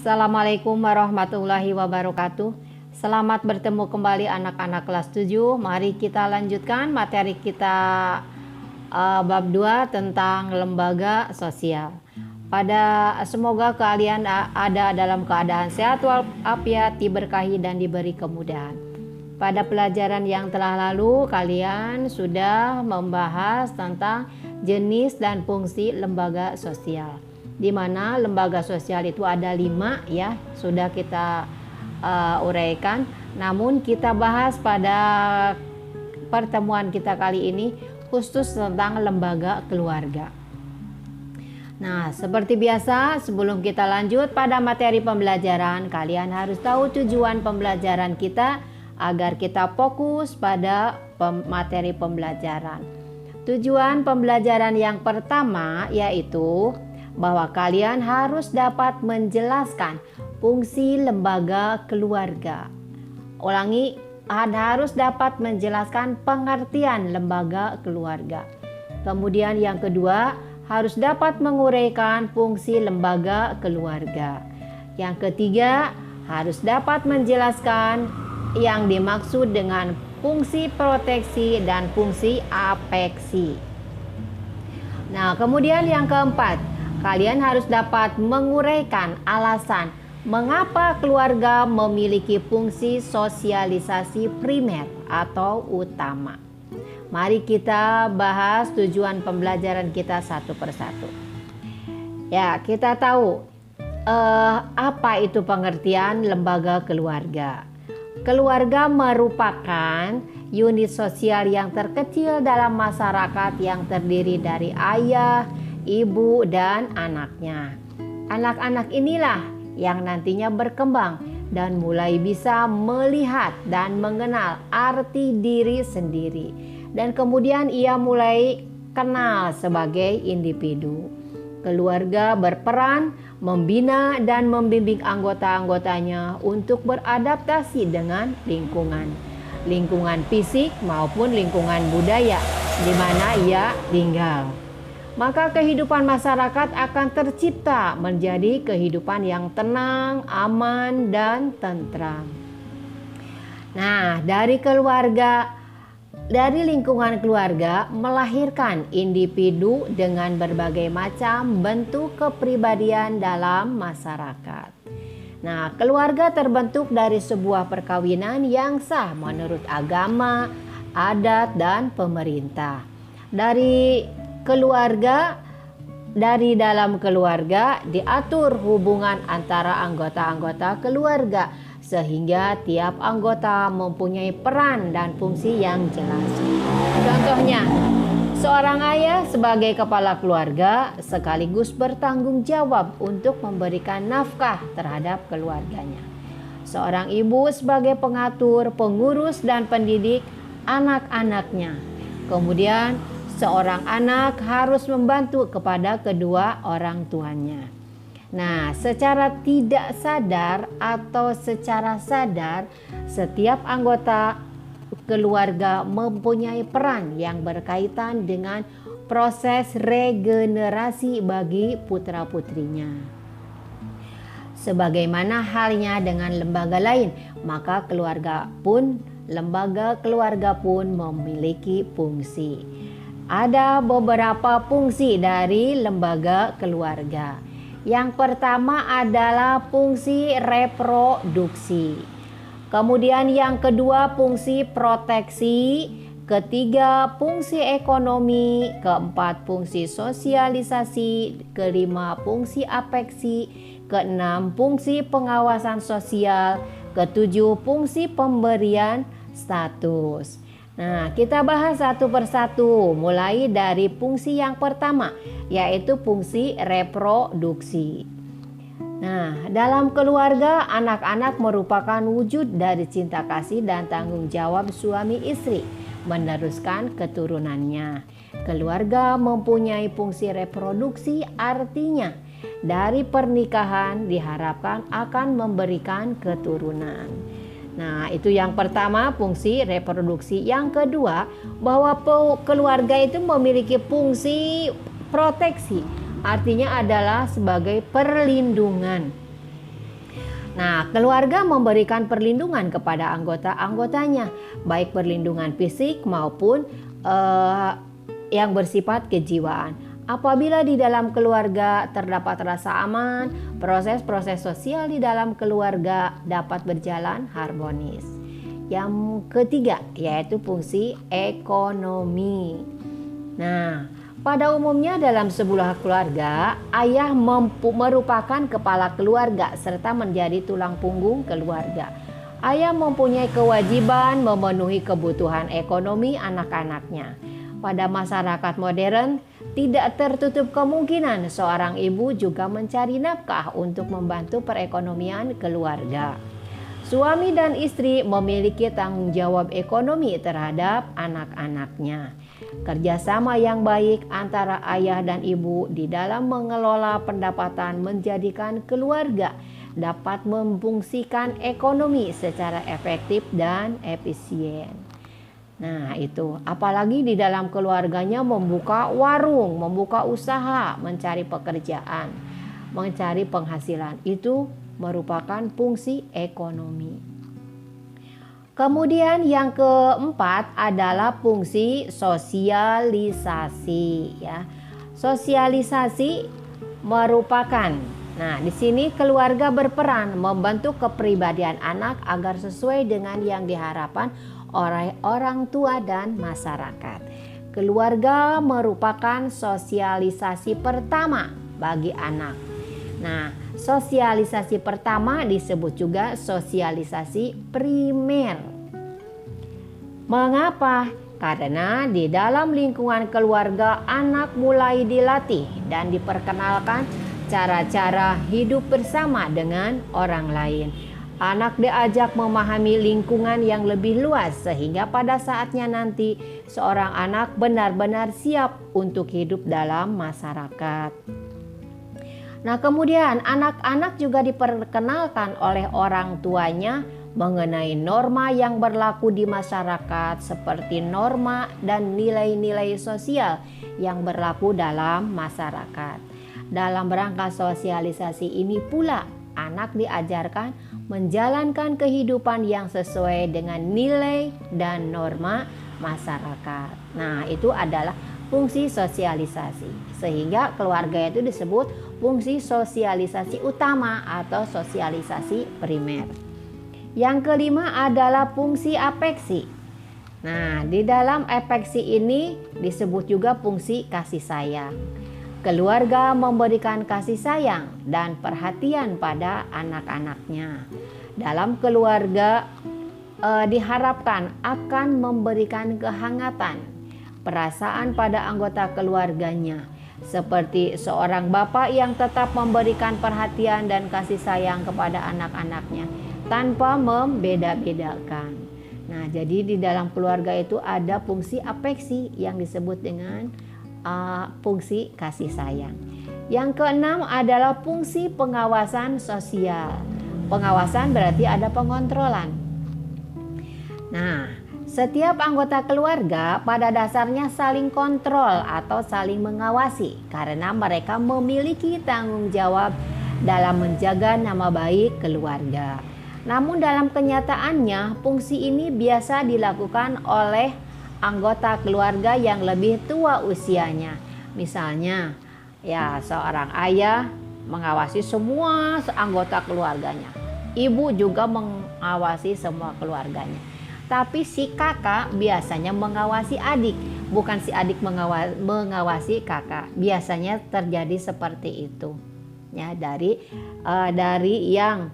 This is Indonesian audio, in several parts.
Assalamualaikum warahmatullahi wabarakatuh. Selamat bertemu kembali anak-anak kelas 7. Mari kita lanjutkan materi kita bab 2 tentang lembaga sosial. Semoga kalian ada dalam keadaan sehat walafiat, diberkahi dan diberi kemudahan. Pada pelajaran yang telah lalu kalian sudah membahas tentang jenis dan fungsi lembaga sosial, di mana lembaga sosial itu ada 5 ya, sudah kita uraikan. Namun kita bahas pada pertemuan kita kali ini khusus tentang lembaga keluarga. Nah, seperti biasa, sebelum kita lanjut pada materi pembelajaran, kalian harus tahu tujuan pembelajaran kita agar kita fokus pada materi pembelajaran. Tujuan pembelajaran yang pertama yaitu bahwa kalian harus dapat menjelaskan fungsi lembaga keluarga. Ulangi, harus dapat menjelaskan pengertian lembaga keluarga. Kemudian yang kedua, harus dapat menguraikan fungsi lembaga keluarga. Yang ketiga, harus dapat menjelaskan yang dimaksud dengan fungsi proteksi dan fungsi apeksi. Nah, kemudian yang keempat, kalian harus dapat menguraikan alasan mengapa keluarga memiliki fungsi sosialisasi primer atau utama. Mari kita bahas tujuan pembelajaran kita satu persatu. Ya, kita tahu apa itu pengertian lembaga keluarga. Keluarga merupakan unit sosial yang terkecil dalam masyarakat yang terdiri dari ayah, ibu, dan anaknya. Anak-anak inilah yang nantinya berkembang dan mulai bisa melihat dan mengenal arti diri sendiri. Dan kemudian ia mulai kenal sebagai individu. Keluarga berperan membina dan membimbing anggota-anggotanya untuk beradaptasi dengan lingkungan fisik maupun lingkungan budaya di mana ia tinggal. Maka kehidupan masyarakat akan tercipta menjadi kehidupan yang tenang, aman, dan tentram. Nah, dari lingkungan keluarga melahirkan individu dengan berbagai macam bentuk kepribadian dalam masyarakat. Nah, keluarga terbentuk dari sebuah perkawinan yang sah menurut agama, adat, dan pemerintah. Dari dalam keluarga diatur hubungan antara anggota-anggota keluarga, sehingga tiap anggota mempunyai peran dan fungsi yang jelas. Contohnya, seorang ayah sebagai kepala keluarga sekaligus bertanggung jawab untuk memberikan nafkah terhadap keluarganya. Seorang ibu sebagai pengatur, pengurus, dan pendidik anak-anaknya. Kemudian, seorang anak harus membantu kepada kedua orang tuanya. Nah, secara tidak sadar atau secara sadar, setiap anggota keluarga mempunyai peran yang berkaitan dengan proses regenerasi bagi putra-putrinya. Sebagaimana halnya dengan lembaga lain, maka lembaga keluarga pun memiliki fungsi. Ada beberapa fungsi dari lembaga keluarga. Yang pertama adalah fungsi reproduksi. Kemudian yang kedua fungsi proteksi. Ketiga fungsi ekonomi. Keempat fungsi sosialisasi. Kelima fungsi apeksi. Keenam fungsi pengawasan sosial. Ketujuh fungsi pemberian status. Nah, kita bahas satu persatu, mulai dari fungsi yang pertama, yaitu fungsi reproduksi. Nah, dalam keluarga, anak-anak merupakan wujud dari cinta kasih dan tanggung jawab suami istri meneruskan keturunannya. Keluarga mempunyai fungsi reproduksi, artinya dari pernikahan diharapkan akan memberikan keturunan. Nah, itu yang pertama, fungsi reproduksi. Yang kedua, bahwa keluarga itu memiliki fungsi proteksi. Artinya adalah sebagai perlindungan. Nah, keluarga memberikan perlindungan kepada anggota-anggotanya, baik perlindungan fisik maupun yang bersifat kejiwaan. Apabila di dalam keluarga terdapat rasa aman, proses-proses sosial di dalam keluarga dapat berjalan harmonis. Yang ketiga yaitu fungsi ekonomi. Nah, pada umumnya dalam sebuah keluarga, ayah merupakan kepala keluarga serta menjadi tulang punggung keluarga. Ayah mempunyai kewajiban memenuhi kebutuhan ekonomi anak-anaknya. Pada masyarakat modern, tidak tertutup kemungkinan seorang ibu juga mencari nafkah untuk membantu perekonomian keluarga. Suami dan istri memiliki tanggung jawab ekonomi terhadap anak-anaknya. Kerjasama yang baik antara ayah dan ibu di dalam mengelola pendapatan menjadikan keluarga dapat memfungsikan ekonomi secara efektif dan efisien. Nah, itu apalagi di dalam keluarganya membuka warung, membuka usaha, mencari pekerjaan, mencari penghasilan, itu merupakan fungsi ekonomi. Kemudian yang keempat adalah fungsi sosialisasi ya. Sosialisasi merupakan, nah di sini keluarga berperan membentuk kepribadian anak agar sesuai dengan yang diharapkan oleh orang tua dan masyarakat. Keluarga merupakan sosialisasi pertama bagi anak. Nah, sosialisasi pertama disebut juga sosialisasi primer. Mengapa? Karena di dalam lingkungan keluarga anak mulai dilatih dan diperkenalkan cara-cara hidup bersama dengan orang lain. Anak diajak memahami lingkungan yang lebih luas sehingga pada saatnya nanti seorang anak benar-benar siap untuk hidup dalam masyarakat. Nah, kemudian anak-anak juga diperkenalkan oleh orang tuanya mengenai norma yang berlaku di masyarakat seperti norma dan nilai-nilai sosial yang berlaku dalam masyarakat. Dalam rangka sosialisasi ini pula anak diajarkan menjalankan kehidupan yang sesuai dengan nilai dan norma masyarakat. Nah, itu adalah fungsi sosialisasi. Sehingga keluarga itu disebut fungsi sosialisasi utama atau sosialisasi primer. Yang kelima adalah fungsi afeksi. Nah, di dalam afeksi ini disebut juga fungsi kasih sayang. Keluarga memberikan kasih sayang dan perhatian pada anak-anaknya. Dalam keluarga diharapkan akan memberikan kehangatan, perasaan pada anggota keluarganya. Seperti seorang bapak yang tetap memberikan perhatian dan kasih sayang kepada anak-anaknya tanpa membeda-bedakan. Nah, jadi di dalam keluarga itu ada fungsi afeksi yang disebut dengan fungsi kasih sayang. Yang keenam adalah fungsi pengawasan sosial. Pengawasan berarti ada pengontrolan. Nah, setiap anggota keluarga pada dasarnya saling kontrol atau saling mengawasi karena mereka memiliki tanggung jawab dalam menjaga nama baik keluarga. Namun dalam kenyataannya fungsi ini biasa dilakukan oleh anggota keluarga yang lebih tua usianya. Misalnya, ya seorang ayah mengawasi semua anggota keluarganya. Ibu juga mengawasi semua keluarganya. Tapi si kakak biasanya mengawasi adik, bukan si adik mengawasi kakak. Biasanya terjadi seperti itu. Ya, dari yang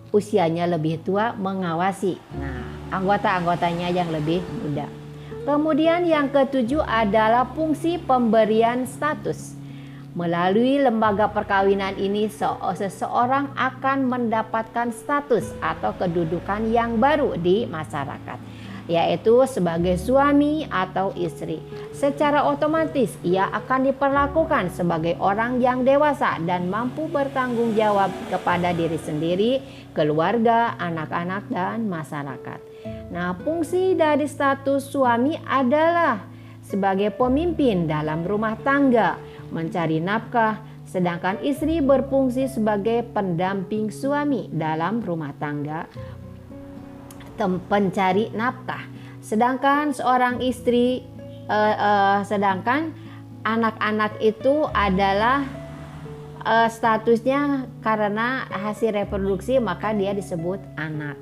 usianya lebih tua mengawasi. Nah, anggota-anggotanya yang lebih muda. Kemudian yang ketujuh adalah fungsi pemberian status. Melalui lembaga perkawinan ini seseorang akan mendapatkan status atau kedudukan yang baru di masyarakat, yaitu sebagai suami atau istri. Secara otomatis ia akan diperlakukan sebagai orang yang dewasa dan mampu bertanggung jawab kepada diri sendiri, keluarga, anak-anak, dan masyarakat. Nah, fungsi dari status suami adalah sebagai pemimpin dalam rumah tangga, mencari nafkah, Sedangkan istri berfungsi sebagai pendamping suami dalam rumah tangga, pencari nafkah. Sedangkan sedangkan anak-anak itu adalah statusnya karena hasil reproduksi, maka dia disebut anak.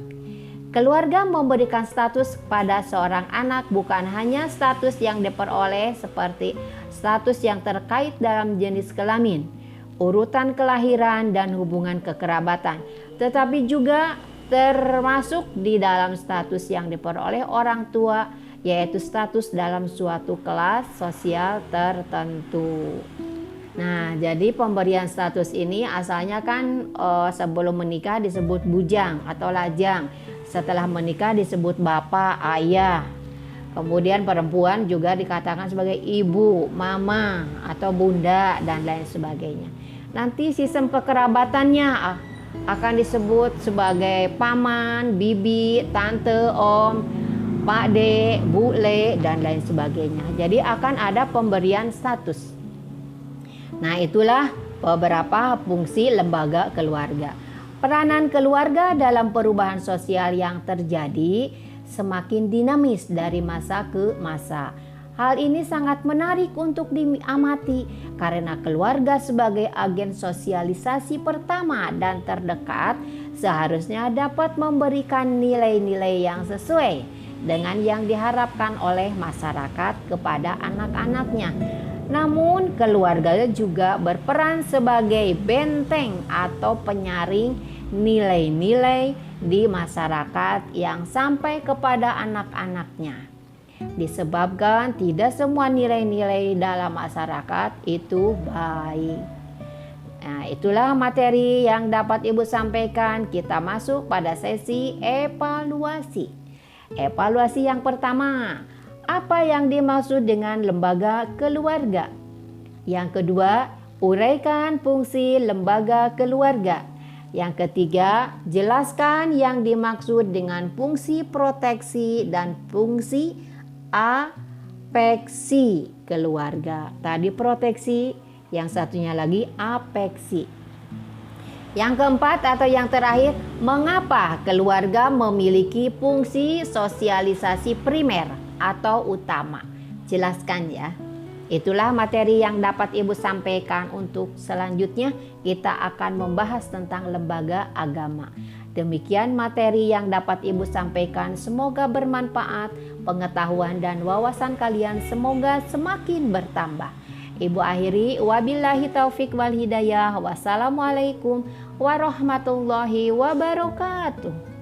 Keluarga memberikan status pada seorang anak bukan hanya status yang diperoleh seperti status yang terkait dalam jenis kelamin, urutan kelahiran, dan hubungan kekerabatan, tetapi juga termasuk di dalam status yang diperoleh orang tua, yaitu status dalam suatu kelas sosial tertentu. Nah, jadi pemberian status ini asalnya kan sebelum menikah disebut bujang atau lajang. Setelah menikah disebut bapak, ayah. Kemudian perempuan juga dikatakan sebagai ibu, mama, atau bunda, dan lain sebagainya. Nanti sistem kekerabatannya akan disebut sebagai paman, bibi, tante, om, pak de, bu le, dan lain sebagainya. Jadi akan ada pemberian status. Nah, itulah beberapa fungsi lembaga keluarga. Peranan keluarga dalam perubahan sosial yang terjadi semakin dinamis dari masa ke masa. Hal ini sangat menarik untuk diamati karena keluarga sebagai agen sosialisasi pertama dan terdekat seharusnya dapat memberikan nilai-nilai yang sesuai dengan yang diharapkan oleh masyarakat kepada anak-anaknya. Namun keluarga juga berperan sebagai benteng atau penyaring nilai-nilai di masyarakat yang sampai kepada anak-anaknya. Disebabkan tidak semua nilai-nilai dalam masyarakat itu baik. Nah, itulah materi yang dapat Ibu sampaikan. Kita masuk pada sesi evaluasi. Evaluasi yang pertama, apa yang dimaksud dengan lembaga keluarga? Yang kedua, uraikan fungsi lembaga keluarga. Yang ketiga, jelaskan yang dimaksud dengan fungsi proteksi dan fungsi apeksi keluarga. Tadi proteksi, yang satunya lagi apeksi. Yang keempat atau yang terakhir, mengapa keluarga memiliki fungsi sosialisasi primer atau utama? Jelaskan ya. Itulah materi yang dapat Ibu sampaikan. Untuk selanjutnya kita akan membahas tentang lembaga agama. Demikian materi yang dapat Ibu sampaikan. Semoga bermanfaat. Pengetahuan dan wawasan kalian semoga semakin bertambah. Ibu akhiri, wabillahi taufik wal hidayah. Wassalamualaikum warahmatullahi wabarakatuh.